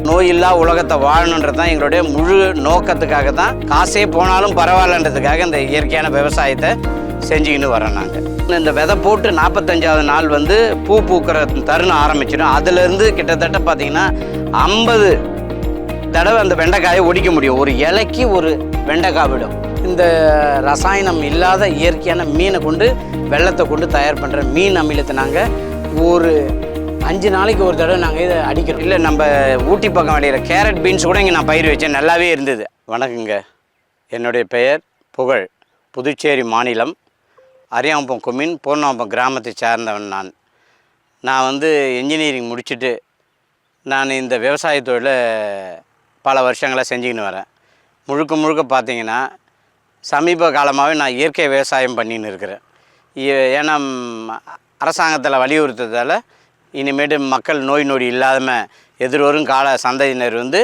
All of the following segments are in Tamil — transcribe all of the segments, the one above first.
நோய் இல்லா உலகத்தை வாழணுன்றது தான் எங்களுடைய முழு நோக்கத்துக்காக தான். காசே போனாலும் பரவாயில்லன்றதுக்காக இந்த இயற்கையான விவசாயத்தை செஞ்சுக்கின்னு வரோம். நாங்கள் இந்த விதை போட்டு 45வது நாள் வந்து பூ பூக்கிற தருணம் ஆரம்பிச்சிடும். அதுலேருந்து கிட்டத்தட்ட பார்த்திங்கன்னா 50 தடவை அந்த வெண்டைக்காயை ஒடிக்க முடியும். ஒரு இலைக்கு ஒரு வெண்டைக்காய் விடும். இந்த ரசாயனம் இல்லாத இயற்கையான மீனை கொண்டு வெள்ளத்தை கொண்டு தயார் பண்ணுற மீன் அமிலத்தை நாங்கள் ஒரு 5 நாளைக்கு ஒரு தடவை நாங்கள் இதை அடிக்கிறோம். இல்லை, நம்ம ஊட்டி பக்கம் விளையிற கேரட் பீன்ஸ் கூட இங்கே நான் பயிர் வச்சேன், நல்லாவே இருந்தது. வணக்கங்க, என்னுடைய பெயர் புகழ். புதுச்சேரி மாநிலம் அரியாங்குப்பம் கொம்யூன் பூர்ணாங்குப்பம் கிராமத்தை சார்ந்தவன். நான் வந்து இன்ஜினியரிங் முடிச்சுட்டு நான் இந்த விவசாய தொழிலை பல வருஷங்களாக செஞ்சுக்கின்னு வரேன். முழுக்க முழுக்க பார்த்திங்கன்னா சமீப காலமாகவே நான் இயற்கை விவசாயம் பண்ணின்னு இருக்கிறேன். ஏன்னா அரசாங்கத்தில் வலியுறுத்துறதால இனிமேட்டு மக்கள் நோய் நொடி இல்லாமல் எதிர்வரும் கால சந்ததியினர் வந்து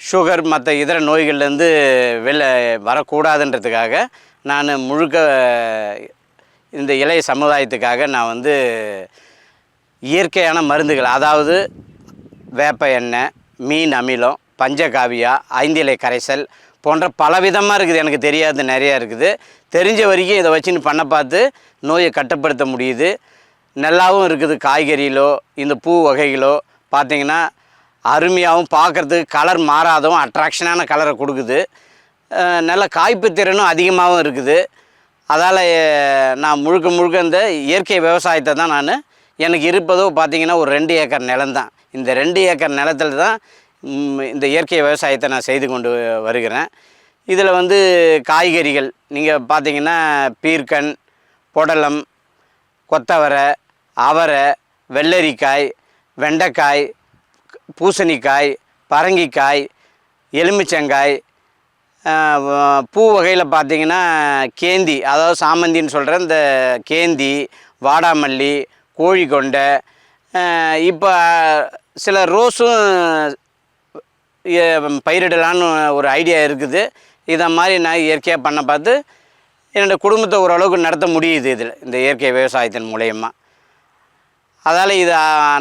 சுகர் மற்ற இதர நோய்கள்லேருந்து வெளில வரக்கூடாதுன்றதுக்காக நான் முழுக்க இந்த இளைய சமுதாயத்துக்காக நான் வந்து இயற்கையான மருந்துகள், அதாவது வேப்ப எண்ணெய், மீன் அமிலம், பஞ்சகாவியா, 5 இலை கரைசல் போன்ற பலவிதமாக இருக்குது. எனக்கு தெரியாது, நிறையா இருக்குது. தெரிஞ்ச வரைக்கும் இதை வச்சுன்னு பண்ண பார்த்து நோயை கட்டுப்படுத்த முடியுது. நல்லாவும் இருக்குது. காய்கறிகளோ இந்த பூ வகைகளோ பார்த்திங்கன்னா அருமையாகவும் பார்க்குறதுக்கு கலர் மாறாதவும் அட்ராக்ஷனான கலரை கொடுக்குது. நல்ல காய்ப்பு திறனும் அதிகமாகவும் இருக்குது. அதால் நான் முழுக்க முழுக்க இந்த இயற்கை விவசாயத்தை தான் எனக்கு இருப்பதோ பார்த்திங்கன்னா ஒரு 2 ஏக்கர் நிலம்தான். இந்த 2 ஏக்கர் நிலத்தில் தான் இந்த இயற்கை விவசாயத்தை நான் செய்து கொண்டு வருகிறேன். இதில் வந்து காய்கறிகள் நீங்கள் பார்த்திங்கன்னா பீர்க்கன், புடலம், கொத்தவரை, அவரை, வெள்ளரிக்காய், வெண்டைக்காய், பூசணிக்காய், பரங்கிக்காய், எலுமிச்சங்காய், பூ வகையில் பார்த்திங்கன்னா கேந்தி, அதாவது சாமந்தின்னு சொல்கிற இந்த கேந்தி, வாடாமல்லி, கோழிக்கொண்டை, இப்போ சில ரோஸும் பயிரிடலான்னு ஒரு ஐடியா இருக்குது. இதை மாதிரி நான் இயற்கையாக பண்ண பார்த்து என்னோடய குடும்பத்தை ஓரளவுக்கு நடத்த முடியுது இதில், இந்த இயற்கை விவசாயத்தின் மூலயமா. அதால்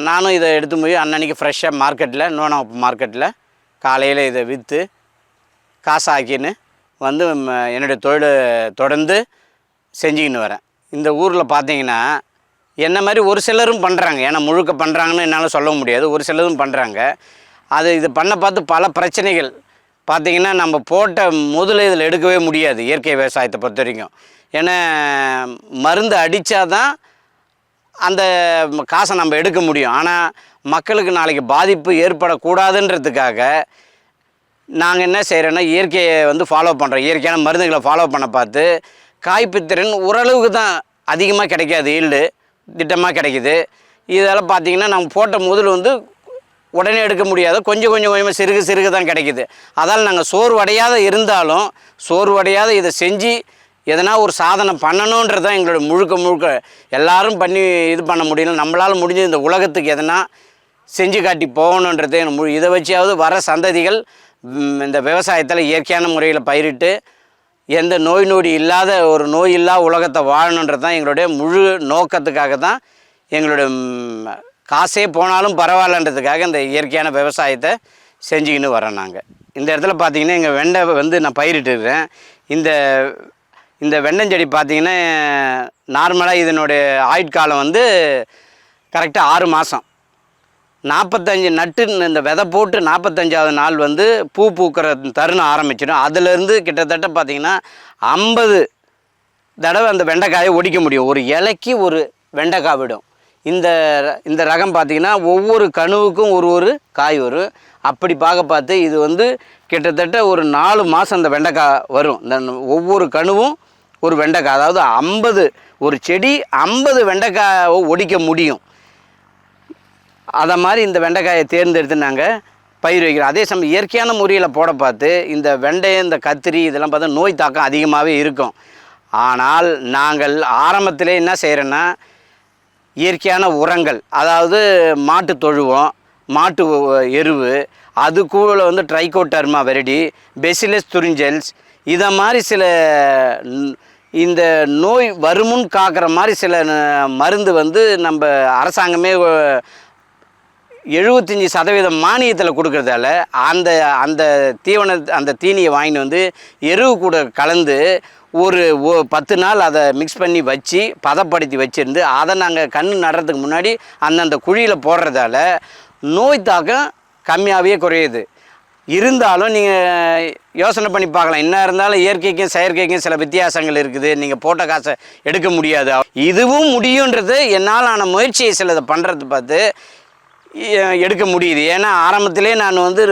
நானும் இதை எடுத்து போய் அன்னன்னைக்கு ஃப்ரெஷ்ஷாக மார்க்கெட்டில், நோனாங்குப்பம் மார்க்கெட்டில் காலையில் இதை விற்று காசாக்கின்னு வந்து என்னுடைய தொழிலை தொடர்ந்து செஞ்சுக்கின்னு வரேன். இந்த ஊரில் பார்த்திங்கன்னா என்ன மாதிரி ஒரு சிலரும் பண்ணுறாங்க. ஏன்னா முழுக்க பண்ணுறாங்கன்னு என்னால் சொல்ல முடியாது. ஒரு சிலரும் பண்ணுறாங்க. இது பண்ண பார்த்து பல பிரச்சனைகள் பார்த்திங்கன்னா நம்ம போட்ட முதல்ல இதில் எடுக்கவே முடியாது இயற்கை விவசாயத்தை பொறுத்த வரைக்கும். ஏன்னா மருந்து அடித்தா தான் அந்த காசை நம்ம எடுக்க முடியும். ஆனால் மக்களுக்கு நாளைக்கு பாதிப்பு ஏற்படக்கூடாதுன்றதுக்காக நாங்கள் என்ன செய்கிறோன்னா இயற்கையை வந்து ஃபாலோ பண்ணுறோம். இயற்கையான மருந்துகளை ஃபாலோ பண்ண பார்த்து காய்ப்புத்திறன் ஓரளவுக்கு தான் அதிகமாக கிடைக்காது, ஈல்டு திட்டமாக கிடைக்கிது. இதெல்லாம் பார்த்திங்கன்னா நம்ம போட்ட முதல் வந்து உடனே எடுக்க முடியாது, கொஞ்சம் கொஞ்சமாக சிறுக தான் கிடைக்கிது. அதால் நாங்கள் சோர்வடையாத இருந்தாலும் சோர்வடையாத இதை செஞ்சு எதனா ஒரு சாதனை பண்ணணுன்றது தான் எங்களோட முழுக்க எல்லாரும் பண்ணி இது பண்ண முடியல. நம்மளால் முடிஞ்ச இந்த உலகத்துக்கு எதனா செஞ்சு காட்டி போகணுன்றது இதை வச்சாவது வர சந்ததிகள் இந்த விவசாயத்தில் இயற்கையான முறையில் பயிரிட்டு எந்த நோய் நொடி இல்லாத ஒரு நோய் இல்லா உலகத்தை வாழணுன்றது தான் எங்களுடைய முழு நோக்கத்துக்காக தான். எங்களுடைய காசே போனாலும் பரவாயில்லன்றதுக்காக இந்த இயற்கையான விவசாயத்தை செஞ்சுக்கின்னு வரோம். நாங்கள் இந்த இடத்துல பார்த்திங்கன்னா எங்கள் வெண்டை வந்து நான் பயிரிட்டுருக்கிறேன். இந்த வெண்டஞ்செடி பார்த்திங்கன்னா நார்மலாக இதனுடைய ஆயுட்காலம் வந்து கரெக்டாக 6 மாதம். 45 நட்டு இந்த விதை போட்டு 45வது நாள் வந்து பூ பூக்கிற தருணம் ஆரம்பிச்சிடும். அதுலேருந்து கிட்டத்தட்ட பார்த்திங்கன்னா 50 தடவை அந்த வெண்டைக்காயை ஒடிக்க முடியும். ஒரு இலைக்கு ஒரு வெண்டைக்காய் விடும். இந்த ரகம் பார்த்திங்கன்னா ஒவ்வொரு கணுவுக்கும் ஒரு காய் வரும். அப்படி பார்த்து இது வந்து கிட்டத்தட்ட ஒரு 4 மாதம் அந்த வெண்டைக்காய் வரும். இந்த ஒவ்வொரு கணுவும் ஒரு வெண்டைக்காய், அதாவது 50 ஒரு செடி 50 வெண்டைக்காயை ஒடிக்க முடியும். அதை மாதிரி இந்த வெண்டைக்காயை தேர்ந்தெடுத்து நாங்கள் பயிர் வைக்கிறோம். அதே சமயம் இயற்கையான முறையில் போட பார்த்து இந்த வெண்டை, இந்த கத்திரி இதெல்லாம் பார்த்தா நோய் தாக்கம் அதிகமாகவே இருக்கும். ஆனால் நாங்கள் ஆரம்பத்திலே என்ன செய்கிறோன்னா இயற்கையான உரங்கள், அதாவது மாட்டு தொழுவம், மாட்டு எருவு, அது கூட வந்து ட்ரைகோடர்மா வெரிடி, பெசிலஸ் துரிஞ்சல்ஸ், இதை மாதிரி சில இந்த நோய் வருமுன் காக்கிற மாதிரி சில மருந்து வந்து நம்ம அரசாங்கமே 75% மானியத்தில் கொடுக்கறதால அந்த அந்த அந்த தீனியை வாங்கிட்டு வந்து எருவு கூட கலந்து ஒரு 10 நாள் அதை மிக்ஸ் பண்ணி வச்சு பதப்படுத்தி வச்சுருந்து அதை நாங்கள் கன்று நடுறதுக்கு முன்னாடி அந்தந்த குழியில் போடுறதால நோய் தாக்கம் கம்மியாகவே குறையுது. இருந்தாலும் நீங்கள் யோசனை பண்ணி பார்க்கலாம், என்ன இருந்தாலும் இயற்கைக்கும் செயற்கைக்கும் சில வித்தியாசங்கள் இருக்குது. நீங்கள் போட்ட காசை எடுக்க முடியாது. இதுவும் முடியுன்றது என்னால் ஆன முயற்சியை சிலதை பண்ணுறது பார்த்து எடுக்க முடியுது. ஏன்னா ஆரம்பத்திலே நான் வந்து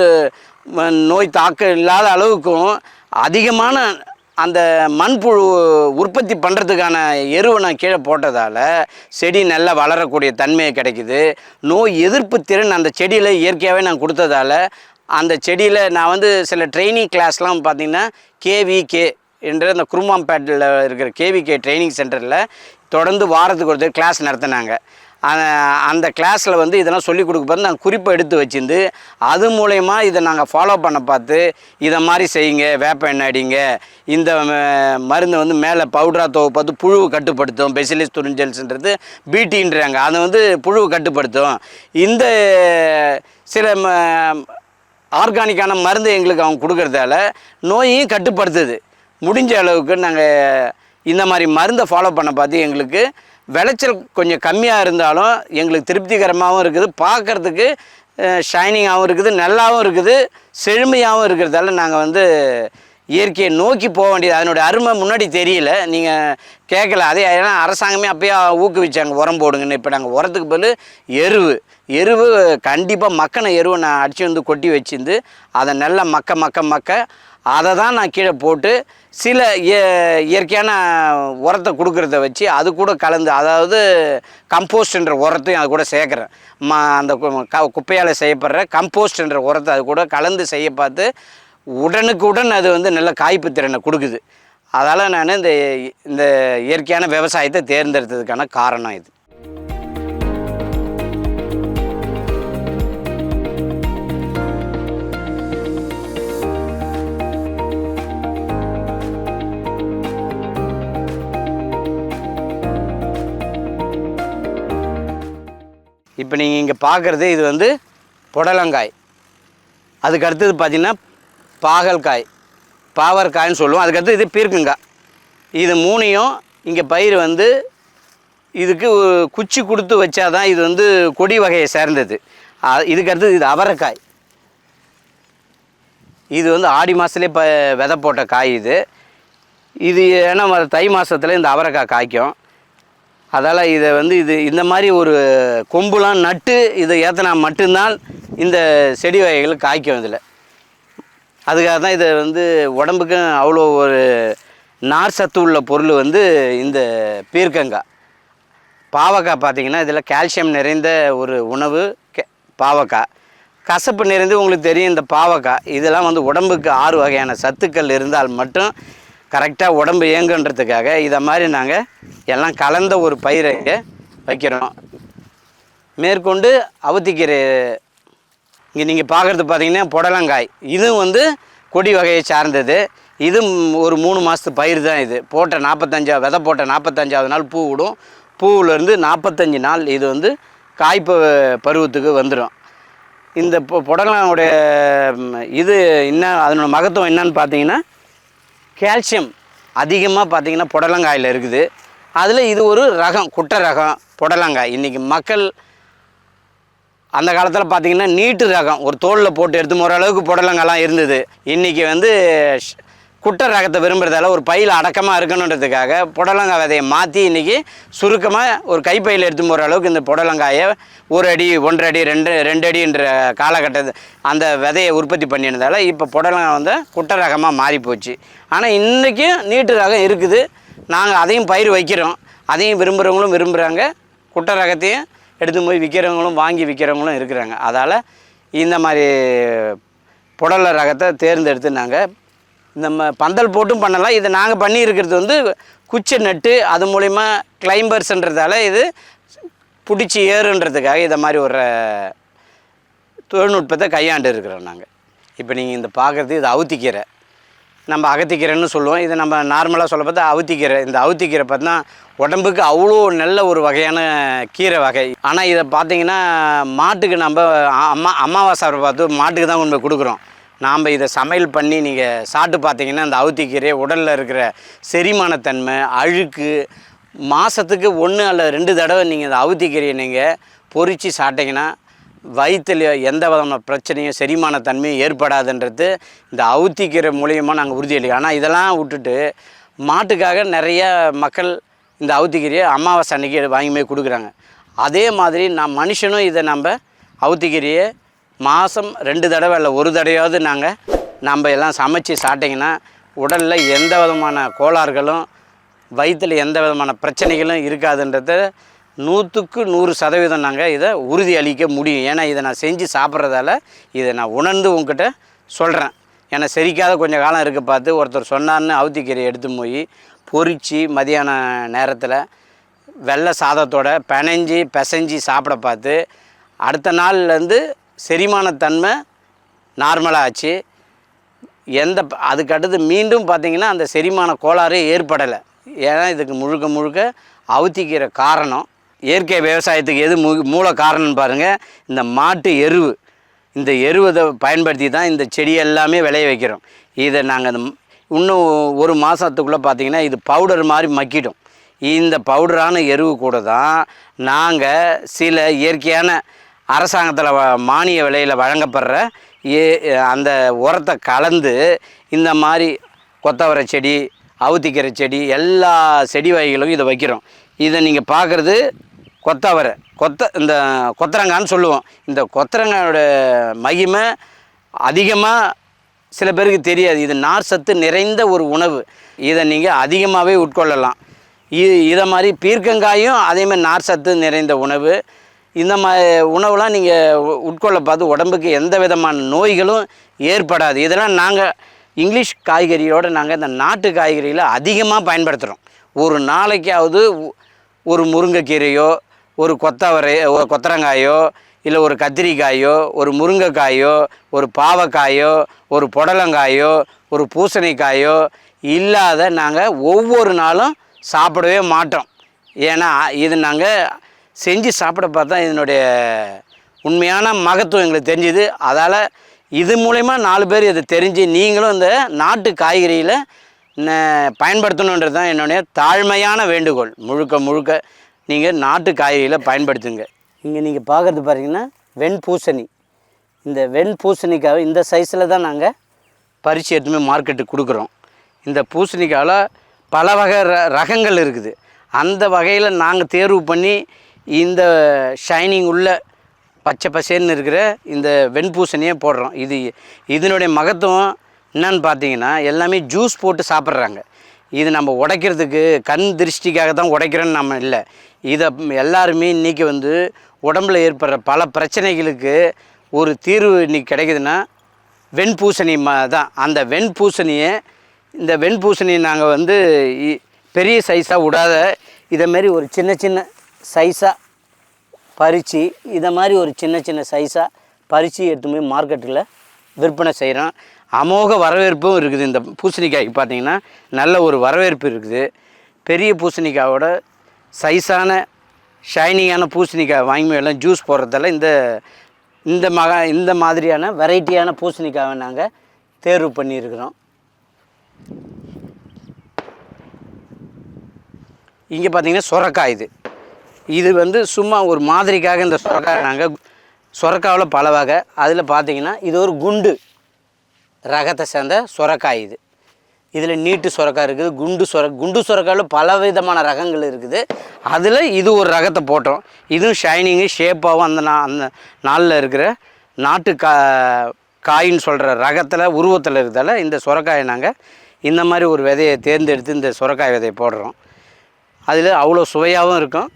நோய் தாக்கம் இல்லாத அளவுக்கும் அதிகமான அந்த மண்புழு உற்பத்தி பண்ணுறதுக்கான எருவை நான் கீழே போட்டதால் செடி நல்லா வளரக்கூடிய தன்மையை கிடைக்குது. நோய் எதிர்ப்பு திறன் அந்த செடியில் இயற்கையாகவே நான் கொடுத்ததால அந்த செடியில் நான் வந்து சில ட்ரைனிங் கிளாஸ்லாம் பார்த்திங்கன்னா கேவிகே என்ற அந்த குருமாம்பேட்டில் இருக்கிற கேவிகே ட்ரைனிங் சென்டரில் தொடர்ந்து வாரத்துக்கு ஒரு கிளாஸ் நடத்தினாங்க. அந்த கிளாஸில் வந்து இதெல்லாம் சொல்லிக் கொடுக்க பார்த்து நாங்கள் குறிப்பை எடுத்து வச்சுருந்து அது மூலயமா இதை நாங்கள் ஃபாலோ பண்ண பார்த்து இதை மாதிரி செய்யுங்க, வேப்ப எண்ணெய் அடிங்க, இந்த மருந்து வந்து மேலே பவுடராக பார்த்து புழுவை கட்டுப்படுத்தும், பெசிலிஸ் துரிஞ்சல்ஸ்ன்றது பிடின்றாங்க, அதை வந்து புழுவை கட்டுப்படுத்தும். இந்த சில ஆர்கானிக்கான மருந்து எங்களுக்கு அவங்க கொடுக்குறதால நோயையும் கட்டுப்படுத்துது. முடிஞ்ச அளவுக்கு நாங்கள் இந்த மாதிரி மருந்தை ஃபாலோ பண்ண பார்த்து எங்களுக்கு விளைச்சல் கொஞ்சம் கம்மியாக இருந்தாலும் எங்களுக்கு திருப்திகரமாகவும் இருக்குது, பார்க்குறதுக்கு ஷைனிங்காகவும் இருக்குது, நல்லாவும் இருக்குது, செழுமையாகவும் இருக்கிறதால நாங்கள் வந்து இயற்கையை நோக்கி போக வேண்டியது. அதனுடைய அருமை முன்னாடி தெரியல, நீங்கள் கேட்கல. அதே ஏன்னா அரசாங்கமே அப்பயே ஊக்குவிச்சாங்க உரம் போடுங்கன்னு. இப்போ நாங்கள் உரத்துக்கு பதில் எருவு கண்டிப்பாக மக்கின எருவை நான் அடித்து வந்து கொட்டி வச்சுருந்து அதை நல்லா மக்க அதை தான் நான் கீழே போட்டு சில இயற்கையான உரத்தை கொடுக்குறத வச்சு அது கூட கலந்து, அதாவது கம்போஸ்ட்ன்ற உரத்தையும் அது கூட சேர்க்குறேன். அந்த குப்பையால் செய்யப்படுற கம்போஸ்ட்ன்ற உரத்தை அது கூட கலந்து செய்ய பார்த்து உடனுக்குடன் அது வந்து நல்ல காய்ப்பு திறனை கொடுக்குது. அதால் நான் இந்த இயற்கையான விவசாயத்தை தேர்ந்தெடுத்ததுக்கான காரணம் இது. இப்போ நீங்கள் இங்கே பார்க்குறது இது வந்து புடலங்காய். அதுக்கு அடுத்தது பார்த்திங்கன்னா பாகல்காய், பாவற்காய்ன்னு சொல்லுவோம். அதுக்கடுத்து இது பீர்க்கங்காய். இது மூணையும் இங்கே பயிர் வந்து இதுக்கு குச்சி கொடுத்து வச்சாதான் இது வந்து கொடி வகையை சேர்ந்தது. இதுக்கடுத்தது இது அவரைக்காய். இது வந்து ஆடி மாதத்துலேயே விதை போட்ட காய். இது ஏன்னா தை மாதத்தில் இந்த அவரைக்காய் காய்க்கும். அதால் இதை வந்து இந்த மாதிரி ஒரு கொம்புலாம் நட்டு இதை ஏற்றினா மட்டும்தான் இந்த செடி வகைகள் காய்க்கும். இதில் அதுக்காக தான் இதை வந்து உடம்புக்கும் அவ்வளோ ஒரு நார் சத்து உள்ள பொருள் வந்து இந்த பீர்க்கங்காய். பாவக்காய் பார்த்திங்கன்னா இதில் கால்சியம் நிறைந்த ஒரு உணவு பாவக்காய். கசப்பு நிறைந்து உங்களுக்கு தெரியும் இந்த பாவக்காய். இதெல்லாம் வந்து உடம்புக்கு 6 வகையான சத்துக்கள் இருந்தால் மட்டும் கரெக்டாக உடம்பு இயங்குன்றதுக்காக இதை மாதிரி நாங்கள் எல்லாம் கலந்த ஒரு பயிரை வைக்கிறோம். மேற்கொண்டு அவுத்திக்கீரை இங்கே நீங்கள் பார்க்குறது பார்த்திங்கன்னா புடலங்காய். இதுவும் வந்து கொடி வகையை சார்ந்தது. இது ஒரு 3 மாதத்து பயிர் தான். இது போட்ட 45 விதை போட்ட 45ஆவது நாள் பூ விடும். பூவிலேருந்து 45 நாள் இது வந்து காய்ப்பு பருவத்துக்கு வந்துடும். இந்த புடலங்காயோடைய இது என்ன, அதனோட மகத்துவம் என்னன்னு பார்த்தீங்கன்னா கால்சியம் அதிகமாக பார்த்திங்கன்னா புடலங்காயில் இருக்குது. அதில் இது ஒரு ரகம், குட்டை ரகம் புடலங்காய். இன்றைக்கி மக்கள் அந்த காலத்தில் பார்த்திங்கன்னா நீட்டு ரகம் ஒரு தோலில் போட்டு எடுத்து போகிற அளவுக்கு புடலங்காய்லாம் இருந்தது. இன்றைக்கி வந்து குட்டை ரகத்தை விரும்புகிறதால ஒரு பையில் அடக்கமாக இருக்கணுன்றதுக்காக புடலங்காய் விதையை மாற்றி இன்றைக்கி சுருக்கமாக ஒரு கைப்பையில் எடுத்து போகிற அளவுக்கு இந்த புடலங்காயை 1 அடி 1.5 அடி 2 அடின்ற காலகட்டத்தை அந்த விதையை உற்பத்தி பண்ணியிருந்தால இப்போ புடலங்காய் வந்து குட்டை ரகமாக மாறிப்போச்சு. ஆனால் இன்றைக்கும் நீட்டு ரகம் இருக்குது. நாங்கள் அதையும் பயிர் வைக்கிறோம். அதையும் விரும்புகிறவங்களும் விரும்புகிறாங்க. குட்டை ரகத்தையும் எடுத்து போய் விற்கிறவங்களும் வாங்கி விற்கிறவங்களும் இருக்கிறாங்க. அதால் இந்த மாதிரி புடலை ரகத்தை தேர்ந்தெடுத்து நாங்கள் நம்ம பந்தல் போட்டும் பண்ணலாம். இதை நாங்கள் பண்ணியிருக்கிறது வந்து குச்சை நட்டு அது மூலிமா கிளைம்பர்ஸ்ன்றதால இது பிடிச்சி ஏறுன்றதுக்காக இதை மாதிரி ஒரு தொழில்நுட்பத்தை கையாண்டு இருக்கிறோம் நாங்கள். இப்போ நீங்கள் இந்த பார்க்குறது இது அவுத்திக்கீரை, நம்ம அகத்திக்கீரைன்னு சொல்லுவோம். இது நம்ம நார்மலாக சொல்ல பார்த்தா அவுத்திக்கீரை. இந்த அவுத்திக்கீரை பார்த்தா உடம்புக்கு அவ்வளோ நல்ல ஒரு வகையான கீரை வகை. ஆனால் இதை பார்த்திங்கன்னா மாட்டுக்கு நம்ம அமாவாசை பார்த்து மாட்டுக்கு தான் கொண்டு போய் கொடுக்குறோம். நாம் இதை சமையல் பண்ணி நீங்கள் சாப்பிட்டு பார்த்தீங்கன்னா இந்த அவுத்திக்கீரை உடலில் இருக்கிற செரிமானத்தன்மை, அழுக்கு, மாதத்துக்கு 1 அல்லது 2 தடவை நீங்கள் இந்த அவுத்திக்கீரையை நீங்கள் பொரித்து சாப்பிட்டிங்கன்னா வயிற்றில் எந்த விதமான பிரச்சனையும் செரிமானத்தன்மையும் ஏற்படாதுன்றது இந்த அவுத்திக்கீரை மூலியமாக நாங்கள் உறுதியளிக்கிறோம். ஆனால் இதெல்லாம் விட்டுட்டு மாட்டுக்காக நிறைய மக்கள் இந்த அவுத்திக்கீரையை அமாவாசை அன்றைக்கி வாங்கி போய் கொடுக்குறாங்க. அதே மாதிரி மனுஷனும் இதை நம்ம அவுத்திக்கீரையை மாதம் 2 தடவை இல்லை 1 தடவையாவது நம்ம எல்லாம் சமைச்சு சாப்பிட்டிங்கன்னா உடலில் எந்த விதமான கோளாறுகளும் வயிற்றில் எந்த விதமான பிரச்சனைகளும் இருக்காதுன்றத 100க்கு 100% நாங்கள் இதை உறுதி அளிக்க முடியும். ஏன்னா இதை நான் செஞ்சு சாப்பிட்றதால இதை நான் உணர்ந்து உங்ககிட்ட சொல்கிறேன். ஏன்னா செரிக்காத கொஞ்சம் காலம் இருக்க பார்த்து ஒருத்தர் சொன்னார்னு அவுத்திக்கீரையை எடுத்து போய் பொரித்து மதியான நேரத்தில் வெள்ளை சாதத்தோட பிசைஞ்சு சாப்பிட பார்த்து அடுத்த நாள்லேருந்து செரிமானத்தன்மை நார்மலாக ஆச்சு. அதுக்கடுத்து மீண்டும் பார்த்திங்கன்னா அந்த செரிமான கோளாறு ஏற்படலை. ஏன்னா இதுக்கு முழுக்க அவுத்திக்கீரை காரணம். இயற்கை விவசாயத்துக்கு எது மூல காரணம்னு பாருங்கள், இந்த மாட்டு எருவு. இந்த எருவை பயன்படுத்தி தான் இந்த செடி எல்லாமே விளைய வைக்கிறோம். இதை நாங்கள் இன்னும் 1 மாதத்துக்குள்ளே பார்த்திங்கன்னா இது பவுடர் மாதிரி மக்கிடும். இந்த பவுடரான எருவு கூட தான் நாங்கள் சில இயற்கையான அரசாங்கத்தில் மானிய விலையில் வழங்கப்படுற அந்த உரத்தை கலந்து இந்த மாதிரி கொத்தவரை செடி, அவுத்திக்கீரை செடி, எல்லா செடி வகைகளும் இதை வைக்கிறோம். இதை நீங்கள் பார்க்குறது கொத்தவரை, இந்த கொத்தரங்கான்னு சொல்லுவோம். இந்த கொத்தரங்காயோட மகிமை அதிகமாக சில பேருக்கு தெரியாது. இது நார் சத்து நிறைந்த ஒரு உணவு. இதை நீங்கள் அதிகமாகவே உட்கொள்ளலாம். இதை மாதிரி பீர்க்கங்காயும் அதேமாதிரி நார் சத்து நிறைந்த உணவு. இந்த உணவுலாம் நீங்கள் உட்கொள்ள பார்த்து உடம்புக்கு எந்த விதமான நோய்களும் ஏற்படாது. இதெல்லாம் நாங்கள் இங்கிலீஷ் காய்கறியோடு நாங்கள் இந்த நாட்டு காய்கறியில் அதிகமாக பயன்படுத்துகிறோம். ஒரு நாளைக்காவது ஒரு முருங்கைக்கீரையோ, ஒரு கொத்தரங்காயோ, இல்லை ஒரு கத்திரிக்காயோ, ஒரு முருங்கைக்காயோ, ஒரு பாவக்காயோ, ஒரு புடலங்காயோ, ஒரு பூசணிக்காயோ இல்லாத நாங்கள் ஒவ்வொரு நாளும் சாப்பிடவே மாட்டோம். ஏன்னா இது நாங்கள் செஞ்சு சாப்பிட பார்த்தா இதனுடைய உண்மையான மகத்துவம் எங்களுக்கு தெரிஞ்சுது. அதால் இது மூலமா 4 பேர் இதை தெரிஞ்சு நீங்களும் இந்த நாட்டு காய்கறியில் பயன்படுத்தணுன்றது தான் என்னுடைய தாழ்மையான வேண்டுகோள். முழுக்க நீங்கள் நாட்டு காய்கறியில் பயன்படுத்துங்க. இங்கே நீங்கள் பார்க்குறது பார்த்தீங்கன்னா வெண்பூசணி. இந்த வெண்பூசணிக்காவை இந்த சைஸில் தான் நாங்கள் பறித்து எடுத்துமே மார்க்கெட்டுக்கு கொடுக்குறோம். இந்த பூசணிக்காவில் பல வகை ரகங்கள் இருக்குது. அந்த வகையில் நாங்கள் தேர்வு பண்ணி இந்த ஷைனிங் உள்ள பச்சை பசேன்னு இருக்கிற இந்த வெண்பூசணியை போடுறோம். இதனுடைய மகத்துவம் என்னன்னு பார்த்தீங்கன்னா எல்லாமே ஜூஸ் போட்டு சாப்பிட்றாங்க. இது நம்ம உடைக்கிறதுக்கு கண் திருஷ்டிக்காக தான் உடைக்கிறோன்னு நம்ம இல்லை. இதை எல்லாருமே இன்றைக்கி உடம்பில் ஏற்படுற பல பிரச்சனைகளுக்கு ஒரு தீர்வு இன்றைக்கி கிடைக்குதுன்னா வெண்பூசணி தான். அந்த இந்த வெண்பூசணியை நாங்கள் பெரிய சைஸாக விடாத இதேமாரி ஒரு சின்ன சைஸாக பறித்து இதை மாதிரி ஒரு சின்ன சைஸாக பறித்து எடுத்து போய் மார்க்கெட்டில் விற்பனை செய்கிறோம். அமோக வரவேற்பும் இருக்குது. இந்த பூசணிக்காய்க்கு பார்த்திங்கன்னா நல்ல ஒரு வரவேற்பு இருக்குது. பெரிய பூசணிக்காயோட சைஸான ஷைனிங்கான பூசணிக்காய் வாங்கி எல்லாம் ஜூஸ் போடுறதால இந்த மாதிரியான வெரைட்டியான பூசணிக்காயை நாங்கள் தேர்வு பண்ணியிருக்கிறோம். இங்கே பார்த்திங்கன்னா சொரக்காய். இது சும்மா ஒரு மாதிரிக்காக இந்த சொரக்காய் நாங்கள் சொரக்காவில் பல வகை. அதில் பார்த்திங்கன்னா இது ஒரு குண்டு ரகத்தை சேர்ந்த சொரக்காய். இதில் நீட்டு சொரக்காய் இருக்குது, குண்டு சொரக்காயில் பல விதமான ரகங்கள் இருக்குது. அதில் இது ஒரு ரகத்தை போட்டோம். இதுவும் ஷைனிங்கு ஷேப்பாகவும் அந்த நாளில் இருக்கிற நாட்டு காயின்னு சொல்கிற ரகத்தில் உருவத்தில் இருக்கிறதால இந்த சொரக்காயை நாங்கள் இந்த மாதிரி ஒரு விதையை தேர்ந்தெடுத்து இந்த சொரக்காய் விதையை போடுறோம். அதில் அவ்வளோ சுவையாகவும் இருக்கும்.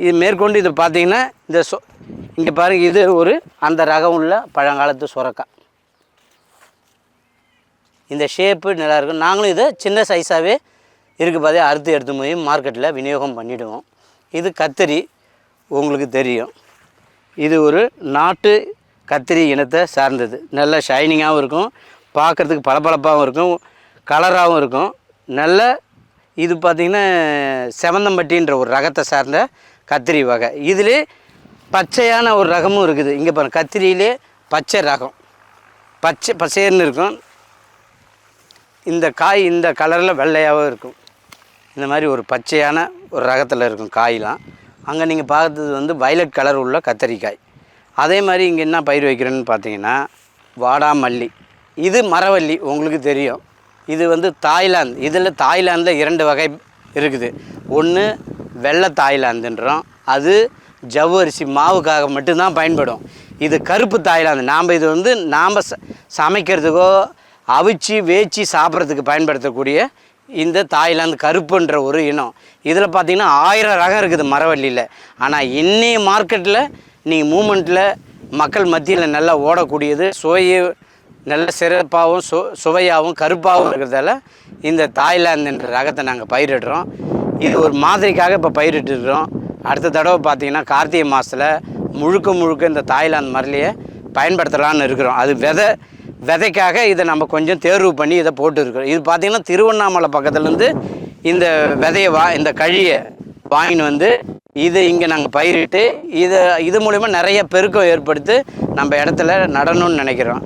இது மேற்கொண்டு இது பார்த்திங்கன்னா இங்கே பாருங்கள், இது ஒரு அந்த ரகம் உள்ள பழங்காலத்து சொரக்காய். இந்த ஷேப்பு நல்லாயிருக்கும். நாங்களும் இதை சின்ன சைஸாகவே இருக்குது பார்த்து அறுத்து எடுத்து போய் மார்க்கெட்டில் விநியோகம் பண்ணிவிடுவோம். இது கத்திரி, உங்களுக்கு தெரியும். இது ஒரு நாட்டு கத்திரி இனத்தை சார்ந்தது. நல்ல ஷைனிங்காகவும் இருக்கும், பார்க்குறதுக்கு பளபளப்பாகவும் இருக்கும், கலராகவும் இருக்கும். நல்ல இது பார்த்திங்கன்னா செவந்தம்பட்டின்ற ஒரு ரகத்தை சார்ந்த கத்திரி வகை. இதிலே பச்சையான ஒரு ரகமும் இருக்குது. இங்கே பாருங்கள், கத்திரியிலே பச்சை ரகம், பச்சை பசேர்னு இருக்கும். இந்த காய் இந்த கலரில் வெள்ளையாகவும் இருக்கும். இந்த மாதிரி ஒரு பச்சையான ஒரு ரகத்தில் இருக்கும் காயெலாம். அங்கே நீங்கள் பார்த்தது வந்து வயலட் கலர் உள்ள கத்திரிக்காய். அதே மாதிரி இங்கே என்ன பயிர் வைக்கிறேன்னு பார்த்தீங்கன்னா வாடாமல்லி. இது மரவள்ளி, உங்களுக்கு தெரியும். இது வந்து தாய்லாந்து. இதில் தாய்லாந்தில் 2 வகை இருக்குது. ஒன்று வெள்ளை தாய்லாந்துன்றோம், அது ஜவ்வரிசி மாவுக்காக மட்டும்தான் பயன்படும். இது கருப்பு தாய்லாந்து. இது வந்து நாம் சமைக்கிறதுக்கோ அவிச்சு வேச்சு சாப்பிட்றதுக்கு பயன்படுத்தக்கூடிய இந்த தாய்லாந்து கருப்புன்ற ஒரு இனம். இதில் பார்த்திங்கன்னா 1000 ரகம் இருக்குது மரவள்ளியில். ஆனால் இன்னைய மார்க்கெட்டில் நீங்கள் மூமெண்ட்டில் மக்கள் மத்தியில் நல்லா ஓடக்கூடியது, சுவையை நல்ல சிறப்பாகவும் சுவையாகவும் கருப்பாகவும் இருக்கிறதால இந்த தாய்லாந்துன்ற ரகத்தை நாங்கள் பயிரிடுறோம். இது ஒரு மாதிரிக்காக இப்போ பயிரிட்டுருக்கிறோம். அடுத்த தடவை பார்த்திங்கன்னா கார்த்திகை மாதத்தில் முழுக்க இந்த தாய்லாந்து மரலியை பயன்படுத்தலான்னு இருக்கிறோம். அது விதைக்காக இதை நம்ம கொஞ்சம் தேர்வு பண்ணி இதை போட்டுருக்கிறோம். இது பார்த்திங்கன்னா திருவண்ணாமலை பக்கத்துலேருந்து இந்த விதையை இந்த கழியை வாங்கின்னு வந்து இது இங்கே நாங்கள் பயிரிட்டு இது மூலிமா நிறைய பெருக்கம் ஏற்படுத்தி நம்ம இடத்துல நடணும்னு நினைக்கிறோம்.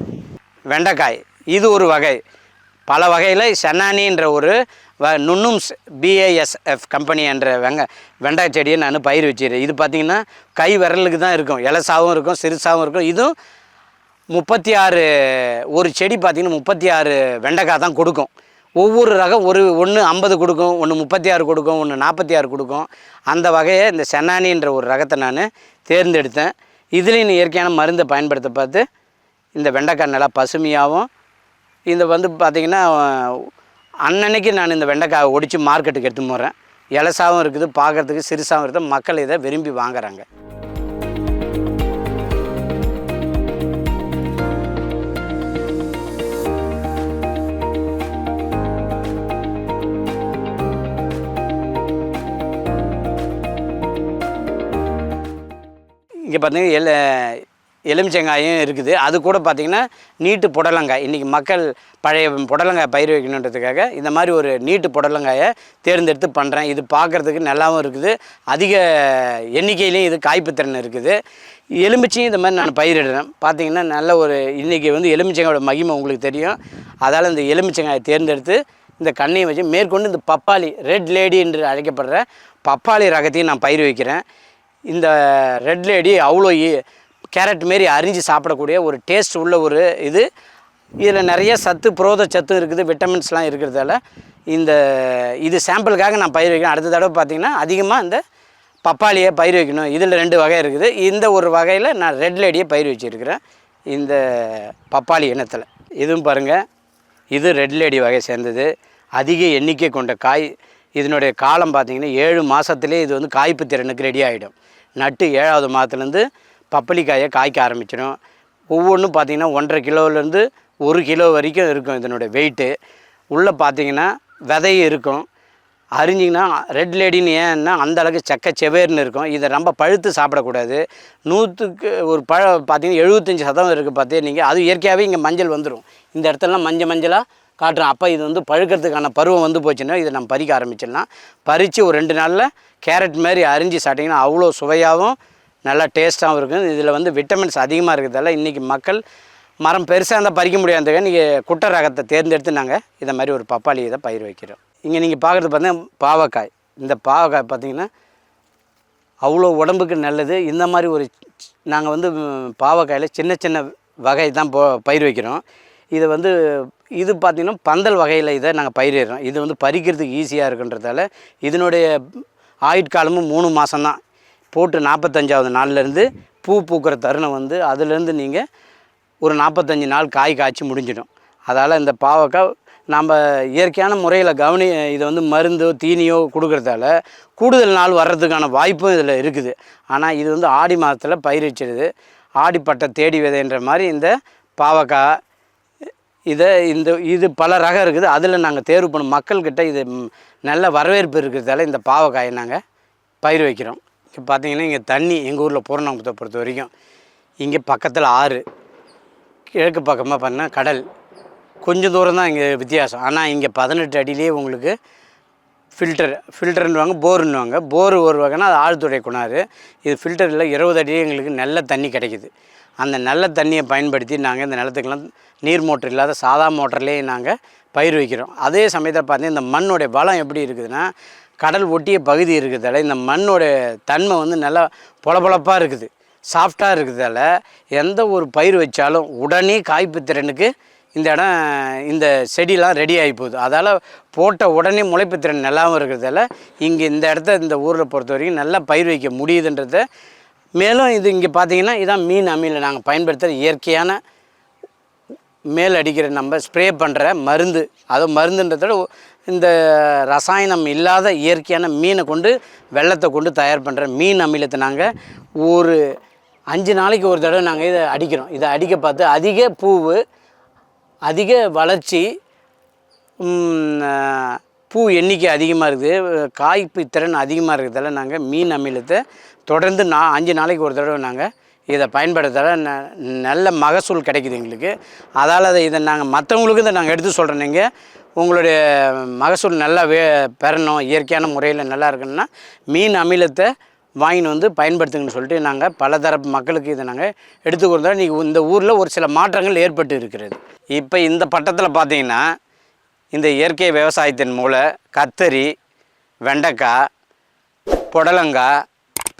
வெண்டைக்காய் இது ஒரு வகை. பல வகையில் சென்னானின்ற ஒரு நுண்ணும் BASF கம்பெனி என்ற வெங்காய செடியை நான் பயிர் வச்சிருக்கேன். இது பார்த்திங்கன்னா கை விரலுக்கு தான் இருக்கும், இலசாகவும் இருக்கும், சிறுசாகவும் இருக்கும். இதுவும் 36 ஒரு செடி பார்த்திங்கன்னா 36 வெண்டைக்காய் தான் கொடுக்கும். ஒவ்வொரு ரகம் ஒன்று 50 கொடுக்கும், ஒன்று 36 கொடுக்கும், ஒன்று 46 கொடுக்கும். அந்த வகையை இந்த சென்னானின்ற ஒரு ரகத்தை நான் தேர்ந்தெடுத்தேன். இதுலேயும் இயற்கையான மருந்தை பயன்படுத்த பார்த்து இந்த வெண்டைக்காய் நல்லா பசுமையாகவும், இந்த வந்து பார்த்திங்கன்னா அன்னன்னைக்கு நான் இந்த வெண்டைக்காயை ஒடித்து மார்க்கெட்டுக்கு எடுத்து போகிறேன். இலசாகவும் இருக்குது, பார்க்குறதுக்கு சிறுசாகவும் இருக்குது, மக்கள் இதை விரும்பி வாங்குறாங்க. இங்கே பார்த்திங்கன்னா எலுமிச்சங்காயும் இருக்குது. அது கூட பார்த்திங்கன்னா நீட்டு புடலங்காய். இன்றைக்கி மக்கள் பழைய புடலங்காய் பயிர் வைக்கணுன்றதுக்காக இந்த மாதிரி ஒரு நீட்டு புடலங்காயை தேர்ந்தெடுத்து பண்ணுறேன். இது பார்க்குறதுக்கு நல்லாவும் இருக்குது, அதிக எண்ணிக்கையிலையும் இது காய்ப்பு திறன் இருக்குது. எலுமிச்சையும் இந்த மாதிரி நான் பயிரிடுறேன். பார்த்திங்கன்னா நல்ல ஒரு இன்றைக்கி வந்து எலுமிச்சங்காயோட மகிமை உங்களுக்கு தெரியும். அதால் இந்த எலுமிச்சங்காயை தேர்ந்தெடுத்து இந்த கண்ணையை வச்சு மேற்கொண்டு இந்த பப்பாளி, ரெட் லேடி என்று அழைக்கப்படுற பப்பாளி ரகத்தையும் நான் பயிர் வைக்கிறேன். இந்த ரெட் லேடி அவ்வளோ கேரட் மாரி அரிஞ்சு சாப்பிடக்கூடிய ஒரு டேஸ்ட் உள்ள ஒரு இதில் நிறைய சத்து, புரோத சத்து இருக்குது, விட்டமின்ஸ்லாம் இருக்கிறதால இது சாம்பிளுக்காக நான் பயிர் வைக்கிறேன். அடுத்த தடவை பார்த்திங்கன்னா அதிகமாக இந்த பப்பாளியை பயிர் வைக்கணும். இதில் 2 வகை இருக்குது. இந்த ஒரு வகையில் நான் ரெட் லேடியை பயிர் வச்சுருக்கிறேன் இந்த பப்பாளி இனத்தில். இதுவும் பாருங்கள், இது ரெட் லேடி வகை சேர்ந்தது. அதிக எண்ணிக்கை கொண்ட காய். இதனுடைய காலம் பார்த்திங்கன்னா 7 மாதத்துலேயே இது வந்து காய்ப்பு திறனுக்கு ரெடி ஆகிடும். நட்டு 7ஆவது மாதத்துலேருந்து பப்பளிக்காயை காய்க்க ஆரம்பிச்சிடும். ஒவ்வொன்றும் பார்த்திங்கன்னா 1.5 கிலோலேருந்து 1 கிலோ வரைக்கும் இருக்கும் இதனுடைய வெயிட்டு. உள்ளே பார்த்திங்கன்னா விதை இருக்கும். அரிஞ்சிங்கன்னா ரெட் லேடின்னு ஏன்னா அந்தளவுக்கு செக்க செவேர்னு இருக்கும். இதை ரொம்ப பழுத்து சாப்பிடக்கூடாது. 100க்கு ஒரு பார்த்திங்கன்னா 75% இருக்குது பார்த்து நீங்கள். அது இயற்கையாகவே இங்கே மஞ்சள் வந்துடும். இந்த இடத்துலலாம் மஞ்சளாக காட்டுறோம். அப்போ இது வந்து பழுக்கிறதுக்கான பருவம் வந்து போச்சுன்னா இதை நம்ம பறிக்க ஆரம்பிச்சிடலாம். பறித்து ஒரு 2 நாளில் கேரட் மாதிரி அரிஞ்சு சாப்பிட்டிங்கன்னா அவ்வளோ சுவையாகவும் நல்லா டேஸ்ட்டாகவும் இருக்கும். இதில் வந்து விட்டமின்ஸ் அதிகமாக இருக்கிறதால இன்றைக்கி மக்கள் மரம் பெருசாக இருந்தால் பறிக்க முடியாதுங்க. நீங்கள் குட்டை ரகத்தை தேர்ந்தெடுத்து நாங்கள் இதை மாதிரி ஒரு பப்பாளி இதை பயிர் வைக்கிறோம். இங்கே நீங்கள் பார்க்குறது பார்த்தீங்கன்னா பாவக்காய். இந்த பாவக்காய் பார்த்திங்கன்னா அவ்வளோ உடம்புக்கு நல்லது. இந்த மாதிரி ஒரு நாங்கள் வந்து பாவக்காயில் சின்ன வகை தான் பயிர் வைக்கிறோம். இதை வந்து இது பார்த்திங்கன்னா பந்தல் வகையில் இதை நாங்கள் பயிரிடுறோம். இது வந்து பறிக்கிறதுக்கு ஈஸியாக இருக்குன்றதால இதனுடைய ஆயுட்காலமும் 3 மாதம்தான். போட்டு 45ஆவது நாள்லேருந்து பூ பூக்கிற தருணம் வந்து அதுலேருந்து நீங்கள் ஒரு 45 நாள் காய் காய்ச்சி முடிஞ்சிடும். அதால் இந்த பாவக்காய் நம்ம இயற்கையான முறையில் இதை வந்து மருந்தோ தீனியோ கொடுக்குறதால கூடுதல் நாள் வர்றதுக்கான வாய்ப்பும் இதில் இருக்குது. ஆனால் இது வந்து ஆடி மாதத்தில் பயிரிச்சிடுது. ஆடிப்பட்ட தேடி விதைன்ற மாதிரி இந்த பாவக்காய் இது பல ரகம் இருக்குது. அதில் நாங்கள் தேர்வு பண்ணும் மக்கள்கிட்ட இது நல்ல வரவேற்பு இருக்கிறதால இந்த பாவக்காயை நாங்கள் பயிர் வைக்கிறோம். இப்போ பார்த்திங்கன்னா இங்கே தண்ணி எங்கள் ஊரில் பூரணாங்குப்பத்தை பொறுத்த வரைக்கும் இங்கே பக்கத்தில் ஆறு, கிழக்கு பக்கமாக பார்த்தீங்கன்னா கடல். கொஞ்சம் தூரம் தான் இங்கே வித்தியாசம். ஆனால் இங்கே 18 அடியிலே உங்களுக்கு ஃபில்டர்னுவாங்க, போருன்னுவாங்க. போர் ஒரு வகைனா அது ஆழ்துளை கிணறு. இது ஃபில்டரில் 20 அடி எங்களுக்கு நல்ல தண்ணி கிடைக்குது. அந்த நல்ல தண்ணியை பயன்படுத்தி நாங்கள் இந்த நிலத்துக்கெல்லாம் நீர் மோட்டர் இல்லாத சாதா மோட்டர்லேயே நாங்கள் பயிர் வைக்கிறோம். அதே சமயத்தில் பார்த்தீங்கன்னா இந்த மண்ணோடைய வளம் எப்படி இருக்குதுன்னா, கடல் ஒட்டிய பகுதி இருக்கிறதால இந்த மண்ணோடைய தன்மை வந்து நல்லா பொலப்பொலப்பாக இருக்குது, சாஃப்டாக இருக்கிறதால எந்த ஒரு பயிர் வச்சாலும் உடனே காய்ப்பு திறனுக்கு இந்த இடம் இந்த செடியெலாம் ரெடி ஆகி போகுது. அதால் போட்ட உடனே முளைப்பு திறன் நல்லாவும் இருக்கிறதால இங்கே இந்த இடத்த இந்த ஊரில் பொறுத்த வரைக்கும் நல்லா பயிர் வைக்க முடியுதுன்றத. மேலும் இது இங்கே பார்த்தீங்கன்னா இதான் மீன் அமில நாங்கள் பயன்படுத்துகிற இயற்கையான மேல் அடிக்கிற நம்ம ஸ்ப்ரே பண்ணுற மருந்து. அதுவும் மருந்துன்றதோட இந்த ரசாயனம் இல்லாத இயற்கையான மீனை கொண்டு வெள்ளத்தை கொண்டு தயார் பண்ணுற மீன் அமிலத்தை நாங்கள் ஒரு 5 நாளைக்கு ஒரு தடவை நாங்கள் இதை அடிக்கிறோம். இதை அடிக்க பார்த்து அதிக பூவு, அதிக வளர்ச்சி, பூ எண்ணிக்கை அதிகமாக இருக்குது, காய்ப்பு திறன் அதிகமாக இருக்கிறதால நாங்கள் மீன் அமிலத்தை தொடர்ந்து 5 நாளைக்கு ஒரு தடவை நாங்கள் இதை பயன்படுத்தால நல்ல மகசூல் கிடைக்குது எங்களுக்கு. அதால் இதை நாங்கள் மற்றவங்களுக்கு இதை நாங்கள் எடுத்து சொல்கிறோம். நீங்கள் உங்களுடைய மகசூல் நல்லா பெறணும், இயற்கையான முறையில் நல்லா இருக்குன்னா மீன் அமிலத்தை வாங்கின்னு வந்து பயன்படுத்துங்கன்னு சொல்லிட்டு நாங்கள் பல தரப்பு மக்களுக்கு இதை நாங்கள் எடுத்துக்கிறதா இன்றைக்கி இந்த ஊரில் ஒரு சில மாற்றங்கள் ஏற்பட்டு இருக்கிறது. இப்போ இந்த பட்டத்தில் பார்த்திங்கன்னா இந்த இயற்கை விவசாயத்தின் மூலம் கத்தரி, வெண்டைக்காய், புடலங்காய்,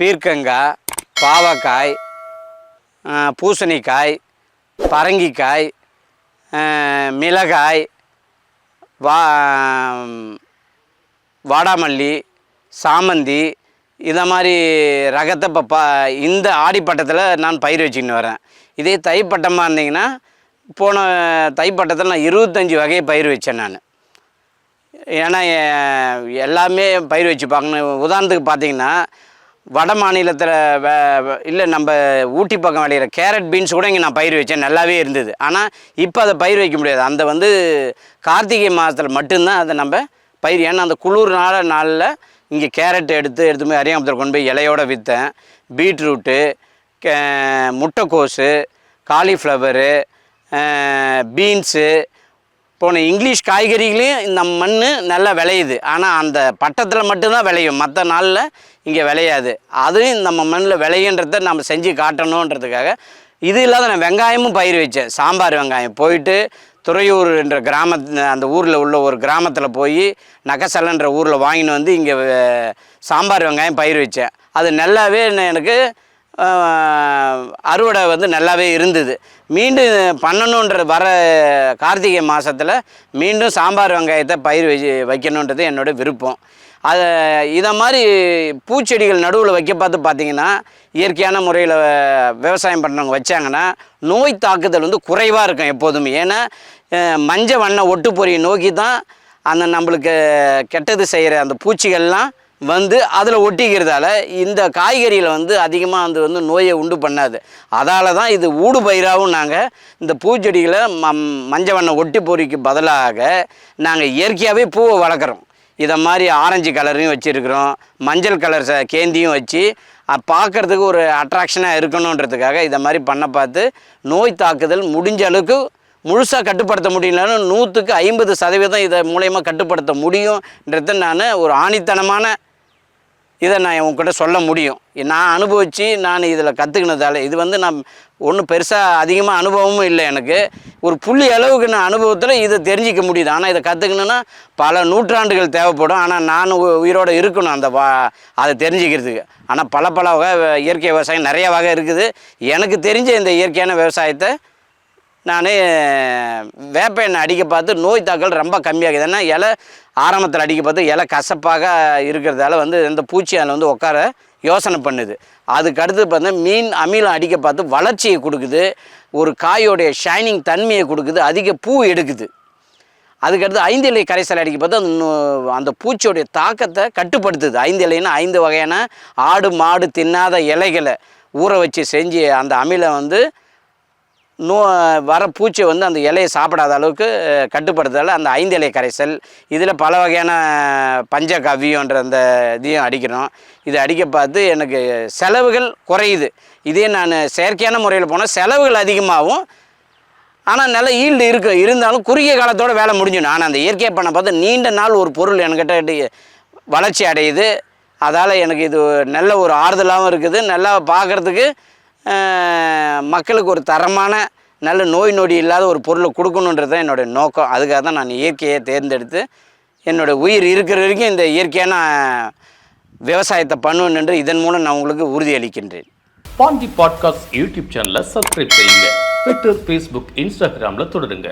பீர்க்கங்காய், பாவக்காய், பூசணிக்காய், பரங்கிக்காய், மிளகாய், வாடாமல்லி, சாமந்தி இதை மாதிரி ரகத்தை இப்போ இந்த ஆடிப்பட்டத்தில் நான் பயிர் வச்சுக்கின்னு வரேன். இதே தைப்பட்டமாக இருந்தீங்கன்னா போன தைப்பட்டத்தில் நான் 25 வகையை பயிர் வச்சேன் நான். ஏன்னா எல்லாமே பயிர் வச்சுப்பாங்கன்னு. உதாரணத்துக்கு பார்த்திங்கன்னா வட மாநிலத்தில் இல்லை நம்ம ஊட்டி பக்கம் விளையிற கேரட் பீன்ஸ் கூட இங்கே நான் பயிர் வச்சேன், நல்லாவே இருந்தது. ஆனால் இப்போ அதை பயிர் வைக்க முடியாது. அந்த வந்து கார்த்திகை மாதத்தில் மட்டும்தான் அதை நம்ம பயிர். ஏன்னா அந்த குளிர் நாளில் இங்கே கேரட் எடுத்து போய் அரியாமத்தில் கொண்டு போய் இலையோடு விற்றேன். பீட்ரூட்டு, முட்டைக்கோஸு, காலிஃப்ளவரு, பீன்ஸு போன இங்கிலீஷ் காய்கறிகளையும் இந்த மண் நல்லா விளையுது. ஆனால் அந்த பட்டத்தில் மட்டும்தான் விளையும், மற்ற நாளில் இங்கே விளையாது. அதுவும் நம்ம மண்ணில் விளையுன்றத நம்ம செஞ்சு காட்டணுன்றதுக்காக. இது இல்லாத நான் வெங்காயமும் பயிர் வச்சேன். சாம்பார் வெங்காயம் போயிட்டு துறையூர் என்ற அந்த ஊரில் உள்ள ஒரு கிராமத்தில் போய் நகசலன்ற ஊரில் வாங்கின்னு வந்து இங்கே சாம்பார் வெங்காயம் பயிர் வச்சேன். அது நல்லாவே எனக்கு அறுவடை வந்து நல்லாவே இருந்தது. மீண்டும் பண்ணணுன்ற வர கார்த்திகை மாதத்தில் மீண்டும் சாம்பார் வெங்காயத்தை பயிர் வைக்கணுன்றது என்னோடய விருப்பம். அதை இதை மாதிரி பூச்செடிகள் நடுவில் வைக்க பார்த்திங்கன்னா இயற்கையான முறையில் விவசாயம் பண்ணுறவங்க வச்சாங்கன்னா நோய் தாக்குதல் வந்து குறைவாக இருக்கும் எப்போதுமே. ஏன்னா மஞ்சள் வண்ண ஒட்டுப்பொறியை நோக்கி தான் அந்த நம்மளுக்கு கெட்டது செய்கிற அந்த பூச்சிகள்லாம் வந்து அதில் ஒட்டிக்கிறதால இந்த காய்கறியில் வந்து அதிகமாக வந்து நோயை உண்டு பண்ணாது. அதால் தான் இது ஊடு பயிராகவும் நாங்கள் இந்த பூச்செடிகளை மஞ்சள் வண்ண ஒட்டி பொறிக்கு பதிலாக நாங்கள் இயற்கையாகவே பூவை வளர்க்குறோம். இதை மாதிரி ஆரஞ்சு கலரையும் வச்சுருக்குறோம், மஞ்சள் கலர் கேந்தியும் வச்சு பார்க்குறதுக்கு ஒரு அட்ராக்ஷனாக இருக்கணுன்றதுக்காக இதை மாதிரி பண்ண பார்த்து நோய் தாக்குதல் முடிஞ்ச அளவுக்கு முழுசாக கட்டுப்படுத்த முடியலன்னு 100க்கு 50% இதை மூலயமா கட்டுப்படுத்த முடியும்ன்றத நான் ஒரு ஆணித்தனமான இதை நான் உங்ககிட்ட சொல்ல முடியும். நான் அனுபவித்து நான் இதில் கற்றுக்கினதால இது வந்து நான் ஒன்றும் பெருசாக அதிகமாக அனுபவமும் இல்லை எனக்கு. ஒரு புள்ளி அளவுக்கு நான் அனுபவத்தில் இதை தெரிஞ்சிக்க முடியுது. ஆனால் இதை கற்றுக்கணுன்னா பல நூற்றாண்டுகள் தேவைப்படும். ஆனால் நான் உயிரோடு இருக்கணும் அதை தெரிஞ்சுக்கிறதுக்கு. ஆனால் பல வகை இயற்கை விவசாயம் நிறைய வகை இருக்குது. எனக்கு தெரிஞ்ச இந்த இயற்கையான விவசாயத்தை நான் வேப்ப எண்ணெய் அடிக்க பார்த்து நோய் தாக்கல் ரொம்ப கம்மியாகுது. ஏன்னா இலை ஆரம்பத்தில் அடிக்க பார்த்து இலை கசப்பாக இருக்கிறதால வந்து இந்த பூச்சி அதில் வந்து உட்கார யோசனை பண்ணுது. அதுக்கு அடுத்து பார்த்தா மீன் அமிலம் அடிக்க பார்த்து வளர்ச்சியை கொடுக்குது, ஒரு காயோடைய ஷைனிங் தன்மையை கொடுக்குது, அதிக பூ எடுக்குது. அதுக்கடுத்து 5 இலை கரைசல் அடிக்க பார்த்து அந்த பூச்சியோடைய தாக்கத்தை கட்டுப்படுத்துது. 5 இலைன்னா 5 வகையான ஆடு மாடு தின்னாத இலைகளை ஊற வச்சு செஞ்சு அந்த அமிலம் வந்து வர பூச்சி வந்து அந்த இலையை சாப்பிடாத அளவுக்கு கட்டுப்படுத்துறதால அந்த 5 இலை கரைசல். இதில் பல வகையான பஞ்சகவ்யன்ற அந்த இதையும் அடிக்கிறோம். இதை அடிக்க பார்த்து எனக்கு செலவுகள் குறையுது. இதே நான் செயற்கையான முறையில் போனால் செலவுகள் அதிகமாகும், ஆனால் நல்ல ஈல்டு இருந்தாலும் குறுகிய காலத்தோட வேலை முடிஞ்சிடும். ஆனால் அந்த இயற்கையை பண்ண பார்த்து நீண்ட நாள் ஒரு பொருள் என்கிட்ட வளர்ச்சி அடையுது. அதால் எனக்கு இது நல்ல ஒரு ஆறுதலாகவும் இருக்குது. நல்லா பார்க்குறதுக்கு மக்களுக்கு ஒரு தரமான நல்ல நோய் நொடி இல்லாத ஒரு பொருளை கொடுக்கணுன்றது தான் என்னுடைய நோக்கம். அதுக்காக தான் நான் இயற்கையை தேர்ந்தெடுத்து என்னோடய உயிர் இருக்கிற வரைக்கும் இந்த இயற்கையான விவசாயத்தை பண்ணுவேன் என்று இதன் மூலம் நான் உங்களுக்கு உறுதியளிக்கின்றேன். பாண்டி பாட்காஸ்ட் யூடியூப் சேனலை சப்ஸ்கிரைப் செய்யுங்க. ட்விட்டர், ஃபேஸ்புக், இன்ஸ்டாகிராமில் தொடருங்க.